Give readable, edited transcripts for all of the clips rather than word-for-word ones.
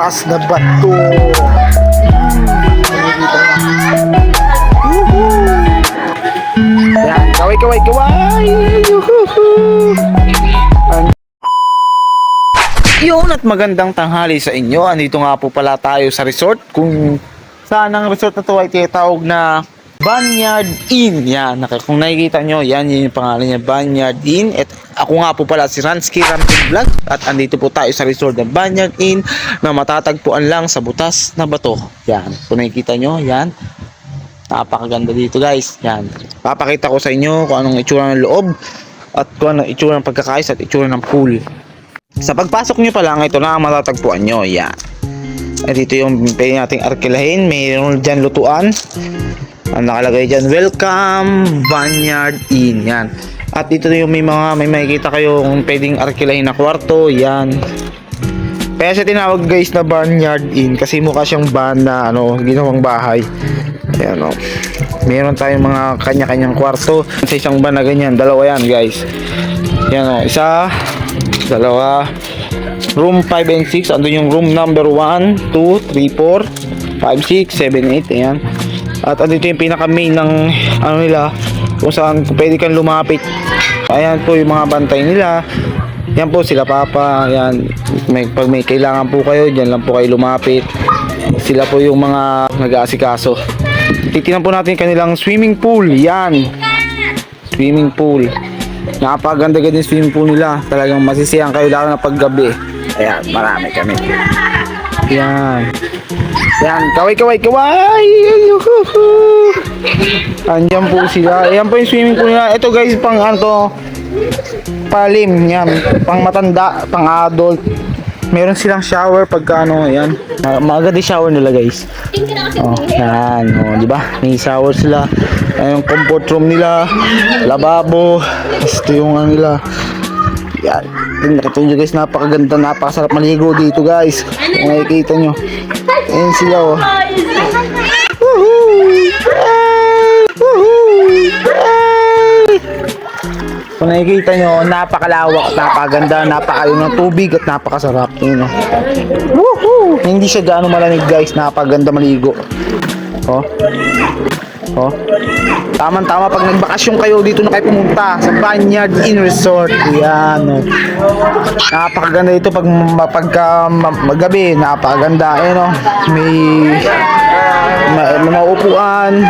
butas na bato. Yan, kaway. Yun, at magandang tanghali sa inyo. Andito nga po pala tayo sa resort. Kung saan ang resort na to ay tinatawag na Banyan Inn. Yan, kung nakikita nyo, yan yung pangalan niya, Banyan Inn. At ako nga po pala si Ransky Ramping Vlog. At andito po tayo sa resort ng Banyan Inn na matatagpuan lang sa butas na bato. Yan, kung nakikita nyo, yan. Napakaganda dito, guys. Yan, papakita ko sa inyo kung anong itsura ng loob at kung anong itsura ng pagkakais at itsura ng pool. Sa pagpasok nyo pa lang, ito na ang matatagpuan nyo. Yan. At dito yung pwede nating arkilahin. Mayroon dyan lutuan. Ang nakalagay dyan, welcome Banyan Inn. Yan. At dito yung may makikita kayo kung pwedeng arkilahin na kwarto. Yan. Kaya siya tinawag, guys, na Banyan Inn kasi mukha siyang van na ginawang bahay. Ayan, meron tayong mga kanya-kanyang kwarto sa isang van na ganyan. Dalawa yan, guys. Yan, isa, dalawa, room 5 and 6. Andun yung room number 1, 2, 3, 4, 5, 6, 7, 8. Ayan. At andito yung pinaka main ng nila, kung saan pwede kang lumapit. Ayan po yung mga bantay nila. Yan po sila papa. Ayan, pag may kailangan po kayo, dyan lang po kayo lumapit. Sila po yung mga nag-aasikaso. Titingnan po natin kanilang swimming pool. Yan, swimming pool. Napakaganda-ganda yung swimming pool nila. Talagang masisiyahan kayo lalo na paggabi. Ayan, marami kami. Yan. Yan, kaway. Andiyan po sila. Ayan po yung swimming pool nila. Ito, guys, pang palim. Yan, pang matanda, pang adult. Meron silang shower pagka ayan. Maganda yung shower nila, guys. Oh, yan, di ba? May shower sila. Ayan yung comfort room nila, lababo. Ito yung nila. Yan. Nakita nyo, guys, napakaganda, napakasarap maligo dito, guys. Kung nakikita nyo. Ayan sila, oh. Kung nakikita nyo, napakalawak, napakaganda, napakaliw ng tubig at napakasarap. Yun, woohoo! Hindi siya gaano malamig, guys, napakaganda maligo. Oh. Tama-tama pag nagbakasyon kayo dito na kayo pumunta sa Banyan Inn Resort. Yan, oh. Napakaganda dito pag magabi, napakaganda. Ayun, oh. May maupuan.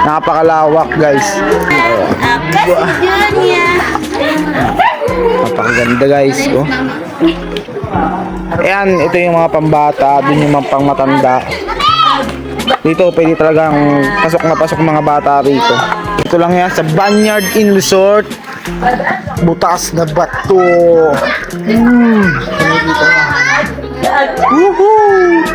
Napakalawak, guys. Napakaganda, guys. Oh. Ayan, ito yung mga pambata, dun yung mga pangmatanda. Dito pwede talagang pasok mga bata rito. Ito lang yan sa Banyan Inn Resort. Butas na bato. Woohoo!